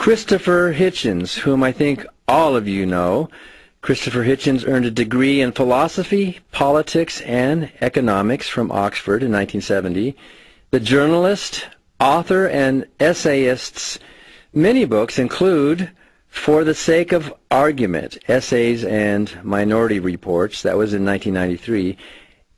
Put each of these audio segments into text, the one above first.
Christopher Hitchens, whom I think all of you know. Christopher Hitchens earned a degree in philosophy, politics, and economics from Oxford in 1970. The journalist, author, and essayist's many books include For the Sake of Argument, Essays and Minority Reports, that was in 1993,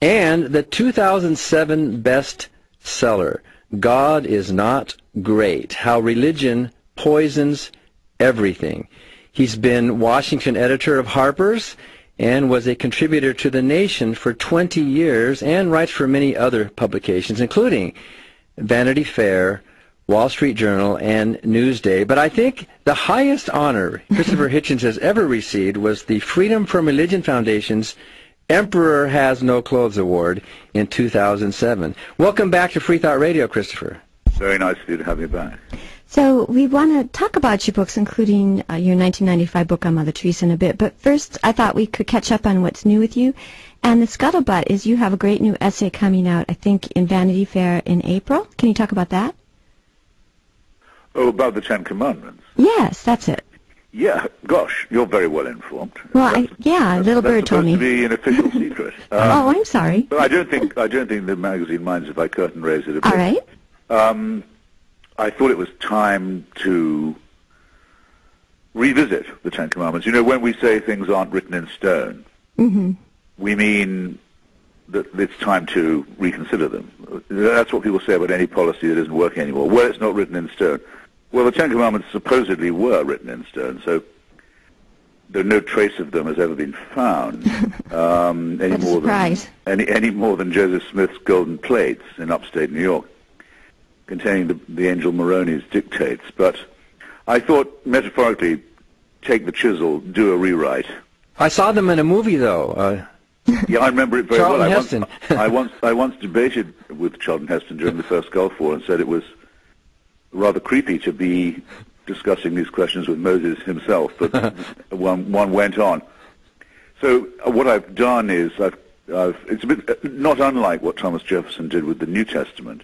and the 2007 bestseller, God is Not Great, How Religion Poisons Everything. He's been Washington editor of Harper's and was a contributor to The Nation for 20 years and writes for many other publications, including Vanity Fair, Wall Street Journal, and Newsday. But I think the highest honor Christopher Hitchens has ever received was the Freedom from Religion Foundation's Emperor Has No Clothes Award in 2007. Welcome back to Free Thought Radio, Christopher. Very nice of you to have me back. So we want to talk about your books, including your 1995 book on Mother Teresa in a bit. But first, I thought we could catch up on what's new with you. And the scuttlebutt is you have a great new essay coming out, I think, in Vanity Fair in April. Can you talk about that? Oh, about the Ten Commandments? Yes, that's it. Yeah, gosh, you're very well informed. Well, Little Bird told me. That's supposed to be an official secret. Oh, I'm sorry. But I don't think the magazine minds if I curtain raise it a bit. All right. I thought it was time to revisit the Ten Commandments. You know, when we say things aren't written in stone, we mean that it's time to reconsider them. That's what people say about any policy that isn't working anymore. Well, it's not written in stone. Well, the Ten Commandments supposedly were written in stone, so no trace of them has ever been found any more than Joseph Smith's golden plates in upstate New York, containing the angel Moroni's dictates. But I thought, metaphorically, take the chisel, do a rewrite. I saw them in a movie, though. Yeah, I remember it very Charlton well. Heston. I once debated with Charlton Heston during the first Gulf War and said it was rather creepy to be discussing these questions with Moses himself, but one went on. So what I've done is it's a bit not unlike what Thomas Jefferson did with the New Testament.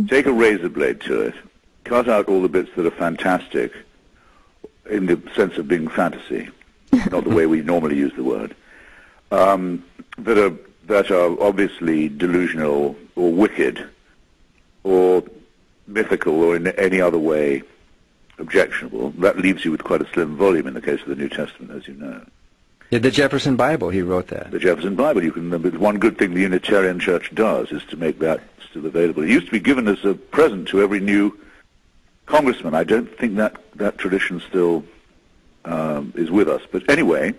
Take a razor blade to it, cut out all the bits that are fantastic, in the sense of being fantasy, not the way we normally use the word, that are obviously delusional or wicked or mythical or in any other way objectionable. That leaves you with quite a slim volume in the case of the New Testament, as you know. Yeah, the Jefferson Bible, he wrote that. The Jefferson Bible. One good thing the Unitarian Church does is to make that still available. It used to be given as a present to every new congressman. I don't think that tradition still is with us. But anyway,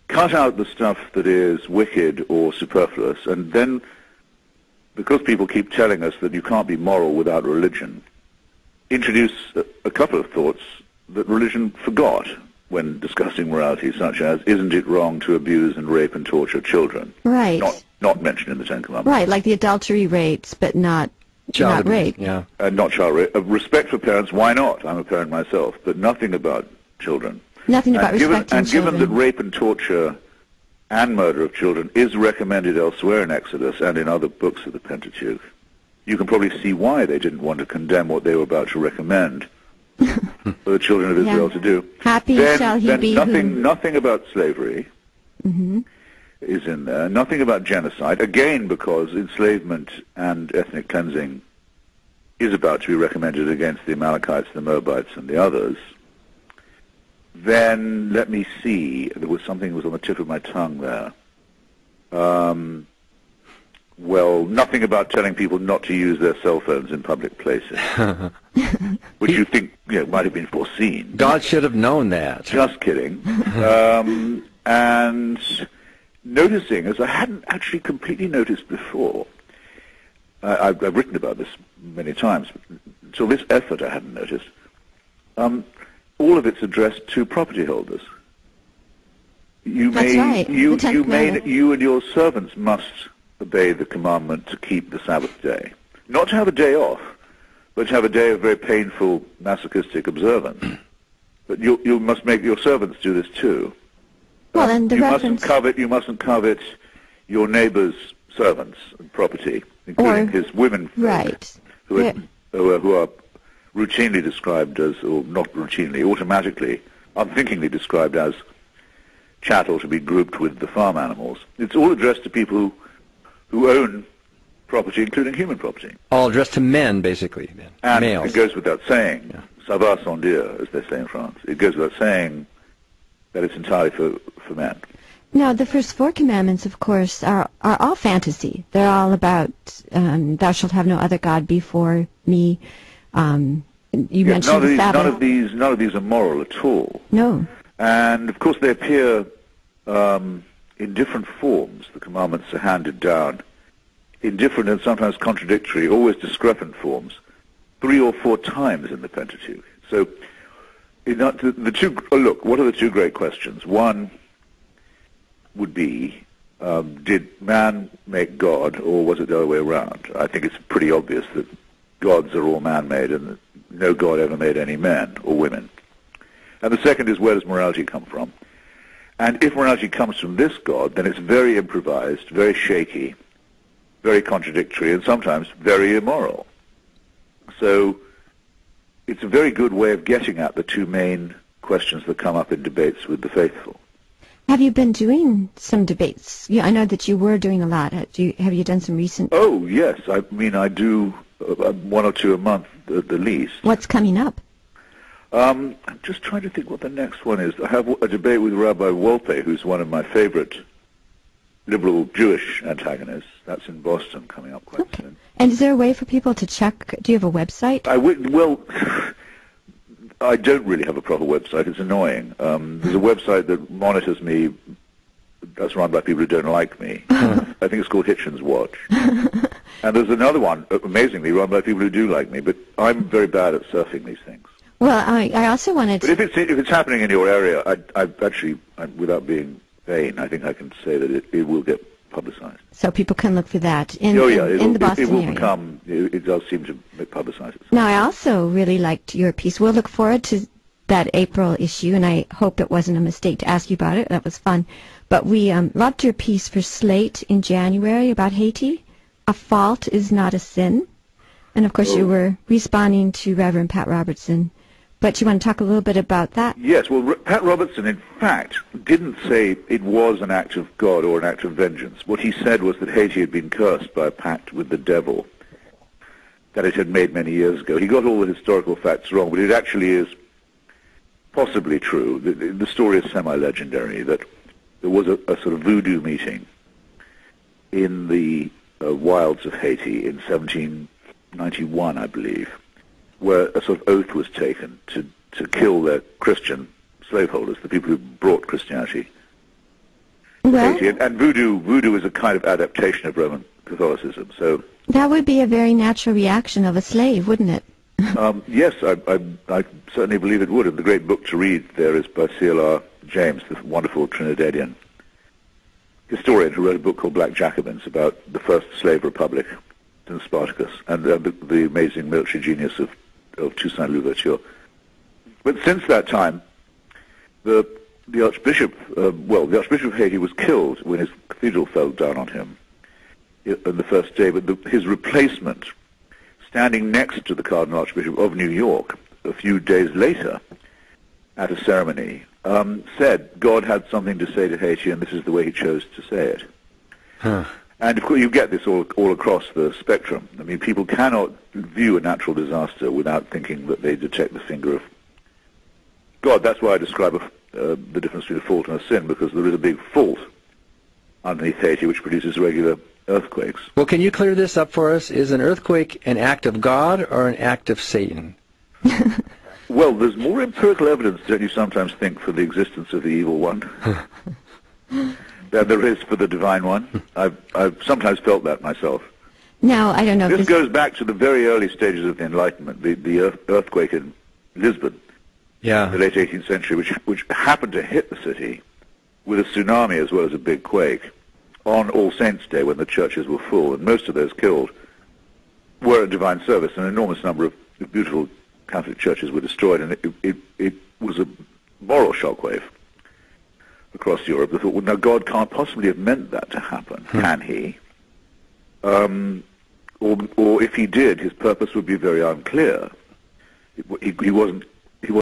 cut out the stuff that is wicked or superfluous, and then, because people keep telling us that you can't be moral without religion, introduce a couple of thoughts that religion forgot when discussing morality, such as, isn't it wrong to abuse and rape and torture children? Right. Not mentioned in the Ten Commandments. Right, like the adultery rates, but not rape. Yeah. Not child rape. Respect for parents, why not? I'm a parent myself, but nothing about children. Nothing about respecting children. And given that rape and torture and murder of children is recommended elsewhere in Exodus and in other books of the Pentateuch, you can probably see why they didn't want to condemn what they were about to recommend for the children of Israel to do. Happy shall he be. Nothing about slavery is in there. Nothing about genocide. Again, because enslavement and ethnic cleansing is about to be recommended against the Amalekites, the Moabites, and the others. Then, let me see. There was something that was on the tip of my tongue there. Well, nothing about telling people not to use their cell phones in public places, which you think might have been foreseen. God should have known that. Just kidding. And noticing, as I hadn't actually completely noticed before, I've written about this many times, until this effort I hadn't noticed, all of it's addressed to property holders. You and your servants must obey the commandment to keep the Sabbath day. Not to have a day off, but to have a day of very painful, masochistic observance. But you must make your servants do this too. Well, and the you mustn't covet your neighbor's servants and property, including his women, right? who are routinely described as, or not routinely, automatically, unthinkingly described as chattel to be grouped with the farm animals. It's all addressed to people who own property, including human property. All addressed to men, basically, then. And males. it goes without saying, ça va sans dire, as they say in France. It goes without saying that it's entirely for men. Now, the first 4 commandments, of course, are all fantasy. They're all about thou shalt have no other god before me. You mentioned the Sabbath. None of these are moral at all. No. And, of course, they appear in different forms. The commandments are handed down in different and sometimes contradictory, always discrepant forms, 3 or 4 times in the Pentateuch. So, look, what are the 2 great questions? One would be, did man make God, or was it the other way around? I think it's pretty obvious that gods are all man-made and that no god ever made any men or women. And the second is, where does morality come from? And if morality comes from this God, then it's very improvised, very shaky, very contradictory, and sometimes very immoral. So it's a very good way of getting at the 2 main questions that come up in debates with the faithful. Have you been doing some debates? Yeah, I know that you were doing a lot. Have you done some recent? Oh, yes. I mean, I do 1 or 2 a month at the least. What's coming up? I'm just trying to think what the next one is. I have a debate with Rabbi Wolpe, who's one of my favorite liberal Jewish antagonists. That's in Boston, coming up quite soon. And is there a way for people to check? Do you have a website? Well, I don't really have a proper website. It's annoying. There's a website that monitors me. That's run by people who don't like me. I think it's called Hitchens Watch. And there's another one, amazingly, run by people who do like me. But I'm very bad at surfing these things. Well, I also wanted to... But if it's happening in your area, I actually, without being vain, I think I can say that it will get publicized. So people can look for that in the Boston area. It does seem to publicize itself. Now, I also really liked your piece. We'll look forward to that April issue, and I hope it wasn't a mistake to ask you about it. That was fun. But we loved your piece for Slate in January about Haiti. A fault is not a sin. And, of course, you were responding to Reverend Pat Robertson. But you want to talk a little bit about that? Yes, well, Pat Robertson, in fact, didn't say it was an act of God or an act of vengeance. What he said was that Haiti had been cursed by a pact with the devil that it had made many years ago. He got all the historical facts wrong, but it actually is possibly true. The story is semi-legendary, that there was a sort of voodoo meeting in the wilds of Haiti in 1791, I believe, where a sort of oath was taken to kill their Christian slaveholders, the people who brought Christianity to Haiti. And voodoo is a kind of adaptation of Roman Catholicism. So that would be a very natural reaction of a slave, wouldn't it? Yes, I certainly believe it would. And the great book to read there is by C.L.R. James, the wonderful Trinidadian historian who wrote a book called Black Jacobins about the first slave republic since Spartacus, and the amazing military genius of Toussaint Louverture. But since that time, the Archbishop of Haiti was killed when his cathedral fell down on him on the first day, but his replacement, standing next to the Cardinal Archbishop of New York a few days later at a ceremony, said God had something to say to Haiti, and this is the way he chose to say it. Huh. And of course, you get this all across the spectrum. I mean, people cannot view a natural disaster without thinking that they detect the finger of God. That's why I describe the difference between a fault and a sin, because there is a big fault underneath Haiti which produces regular earthquakes. Well, can you clear this up for us? Is an earthquake an act of God or an act of Satan? Well, there's more empirical evidence, don't you sometimes think, for the existence of the evil one than there is for the divine one. I've sometimes felt that myself. Now, I don't know. This goes back to the very early stages of the Enlightenment, the earthquake in Lisbon in the late 18th century, which happened to hit the city with a tsunami as well as a big quake on All Saints' Day when the churches were full, and most of those killed were at divine service. An enormous number of beautiful Catholic churches were destroyed, and it was a moral shockwave across Europe. They thought, well, now God can't possibly have meant that to happen, can he? Or if he did, his purpose would be very unclear. he wasn't